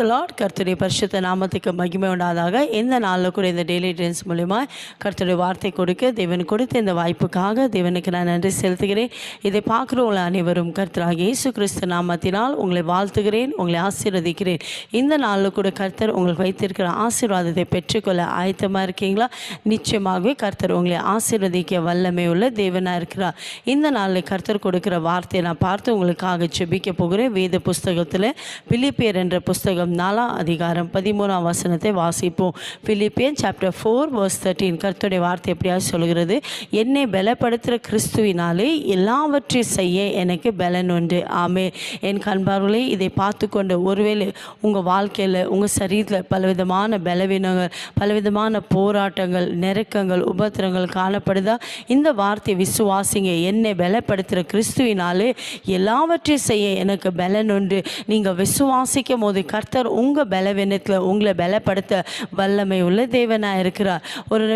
Lord. கர்த்தருடைய பரிசுத்த நாமத்துக்கு மகிமை உண்டாதாக. இந்த நாளில் கூட இந்த டெய்லி ட்ரெண்ட்ஸ் மூலிமா கர்த்தருடைய வார்த்தை கொடுக்க தேவன் கொடுத்த இந்த வாய்ப்புக்காக தேவனுக்கு நான் நன்றி செலுத்துகிறேன். இதை பார்க்குறவங்களை அனைவரும் கர்த்தராக இயேசு கிறிஸ்து நாமத்தினால் உங்களை வாழ்த்துகிறேன், உங்களை ஆசீர்வதிக்கிறேன். இந்த நாளில் கூட கர்த்தர் உங்களுக்கு வைத்திருக்கிற ஆசீர்வாதத்தை பெற்றுக்கொள்ள ஆயத்தமாக இருக்கீங்களா? நிச்சயமாகவே கர்த்தர் உங்களை ஆசீர்வதிக்க வல்லமை உள்ள தேவனாக இருக்கிறார். இந்த நாளில் கர்த்தர் கொடுக்குற வார்த்தையை நான் பார்த்து உங்களுக்காக ஜெபிக்க போகிறேன். வேத புஸ்தகத்தில் பிலிப்பியர் என்ற புஸ்தகம் 4ஆம் அதிகாரம் 13ஆம் வசனத்தை வாசிப்போம். Philippian chapter 4 verse 13. கர்த்தருடைய வார்த்தை எப்படியா சொல்கிறது? என்னை பலப்படுத்துகிற கிறிஸ்துவினாலே எல்லாவற்றையும் செய்ய எனக்கு பலன் உண்டு. ஆமே. என் கண்பார்களை இதை பார்த்து கொண்டு ஒருவேளை உங்கள் வாழ்க்கையில் உங்கள் சரீரத்தில் பலவிதமான பலவீனங்கள், பலவிதமான போராட்டங்கள், நெருக்கங்கள், உபத்திரங்கள் காணப்படுதா? இந்த வார்த்தையை விசுவாசிங்க. என்னை பலப்படுத்துகிற கிறிஸ்துவினாலே எல்லாவற்றையும் செய்ய எனக்கு பலன் உண்டு. நீங்கள் விசுவாசிக்கும் போது கர்த்தர் உங்கள் பலவீனத்தில் உங்களை பலப்படுத்த வல்லமை உள்ள தேவனாக இருக்கிறார்.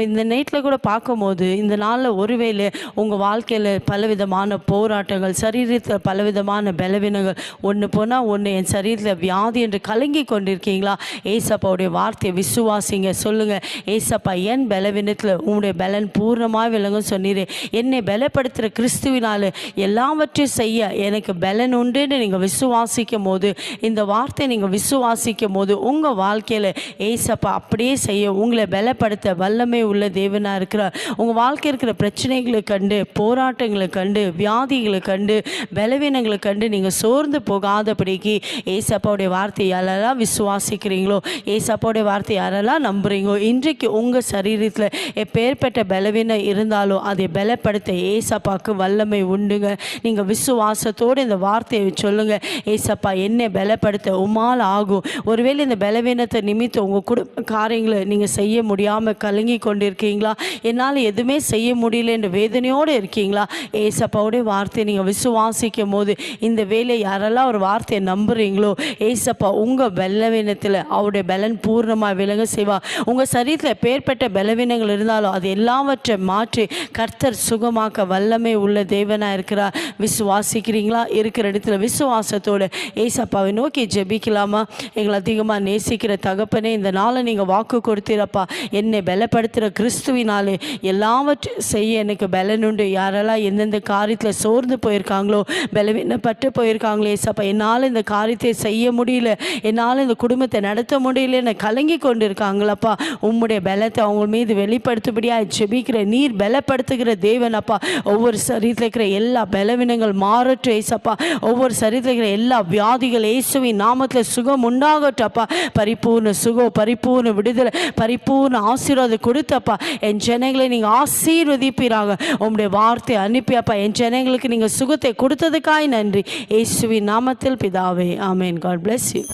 இந்த நைட்டில் கூட பார்க்கும்போது இந்த நாளில் ஒருவேளை உங்கள் வாழ்க்கையில் பலவிதமான போராட்டங்கள், சரீரத்தில் பலவிதமான பலவீனங்கள், ஒன்று போனால் ஒன்று என் சரீரத்தில் வியாதி என்று கலங்கி கொண்டிருக்கீங்களா? ஏசப்பாவுடைய வார்த்தையை விசுவாசிங்க. சொல்லுங்கள், ஏசப்பா என் பலவீனத்தில் உங்களுடைய பலன் பூர்ணமாக விளங்கும் சொன்னீரே. என்னை பலப்படுத்துகிற கிறிஸ்துவினால் எல்லாவற்றையும் செய்ய எனக்கு பலன் உண்டுன்னு நீங்கள் விசுவாசிக்கும் போது, இந்த வார்த்தை நீங்கள் விசுவாசிக்கும் போது உங்கள் வாழ்க்கையில் ஏசப்பா அப்படியே செய்ய உங்களை பலப்படுத்த வல்லமை உள்ள தேவனாக இருக்கிறார். உங்கள் வாழ்க்கையில் இருக்கிற பிரச்சனைகளை கண்டு, போராட்டங்களை கண்டு, வியாதிகளை கண்டு, பலவீனங்களை கண்டு நீங்கள் சோர்ந்து போகாதபடிக்கு ஏசப்பாவுடைய வார்த்தை யாரெல்லாம் விசுவாசிக்கிறீங்களோ, ஏசப்பாவுடைய வார்த்தை யாரெல்லாம் நம்புகிறீங்களோ, இன்றைக்கு உங்கள் சரீரத்தில் எப்பேற்பட்ட பலவீனம் இருந்தாலும் அதை பலப்படுத்த ஏசப்பாவுக்கு வல்லமை உண்டுங்க. நீங்கள் விசுவாசத்தோடு இந்த வார்த்தையை சொல்லுங்கள். ஏசப்பா என்னை பலப்படுத்த உம்மால் ஆகும். ஒருவேளை இந்த பலவீனத்தை நிமித்தம் உங்கள் குடும்ப காரியங்களை நீங்கள் செய்ய முடியாமல் கலங்கி கொண்டிருக்கீங்களா? என்னால் எதுவுமே செய்ய முடியல என்ற வேதனையோடு இருக்கீங்களா? ஏசப்பாவுடைய வார்த்தையை நீங்கள் விசுவாசிக்கும் போது இந்த வேலை யாரெல்லாம் ஒரு வார்த்தையை நம்புகிறீங்களோ, ஏசப்பா உங்கள் பலவீனத்தில் அவருடைய பலன் பூர்ணமாக விளங்க செய்வார். உங்கள் சரீரத்தில் பேர்பட்ட பலவீனங்கள் இருந்தாலும் அது எல்லாவற்றை மாற்றி கர்த்தர் சுகமாக்க வல்லமை உள்ள தேவனாக இருக்கிறார். விசுவாசிக்கிறீங்களா? இருக்கிற இடத்துல விசுவாசத்தோடு ஏசப்பாவை நோக்கி ஜெபிக்கலாமா? எங்களை அதிகமாக நேசிக்கிற தகப்பனே, இந்த நாளை நீங்கள் வாக்கு கொடுத்தீரப்பா. என்னை பலப்படுத்துகிற கிறிஸ்துவினாலே எல்லாவற்றையும் செய்ய எனக்கு பலன் உண்டு. யாரெல்லாம் எந்தெந்த காரியத்தில் சோர்ந்து போயிருக்காங்களோ, பலவீனப்பட்டு போயிருக்காங்களோ, ஏசப்பா என்னால் இந்த காரியத்தை செய்ய முடியல, என்னால் இந்த குடும்பத்தை நடத்த முடியல, என்னை கலங்கி கொண்டு இருக்காங்களப்பா. உம்முடைய பலத்தை அவங்க மீது வெளிப்படுத்தும்படியாக ஜெபிக்கிற. நீர் பலப்படுத்துகிற தேவன் அப்பா. ஒவ்வொரு சரீரத்தில் இருக்கிற எல்லா பலவீனங்கள் மாறட்டும் ஏசப்பா. ஒவ்வொரு சரீரத்தில் இருக்கிற எல்லா வியாதிகள் இயேசுவின் நாமத்தில் சுகம் உண்டாகட்டப்பா. பரிபூர்ண சுகம், பரிபூர்ண விடுதலை, பரிபூர்ண ஆசீர்வாதம் கொடுத்தப்பா. என் ஜனங்களை நீங்கள் ஆசீர்வதிப்பீராக. உங்களுடைய வார்த்தை அனுப்பியப்பா. என் ஜனங்களுக்கு நீங்கள் சுகத்தை கொடுத்ததுக்காய் நன்றி. இயேசுவின் நாமத்தில் பிதாவே, ஆமென். God bless you.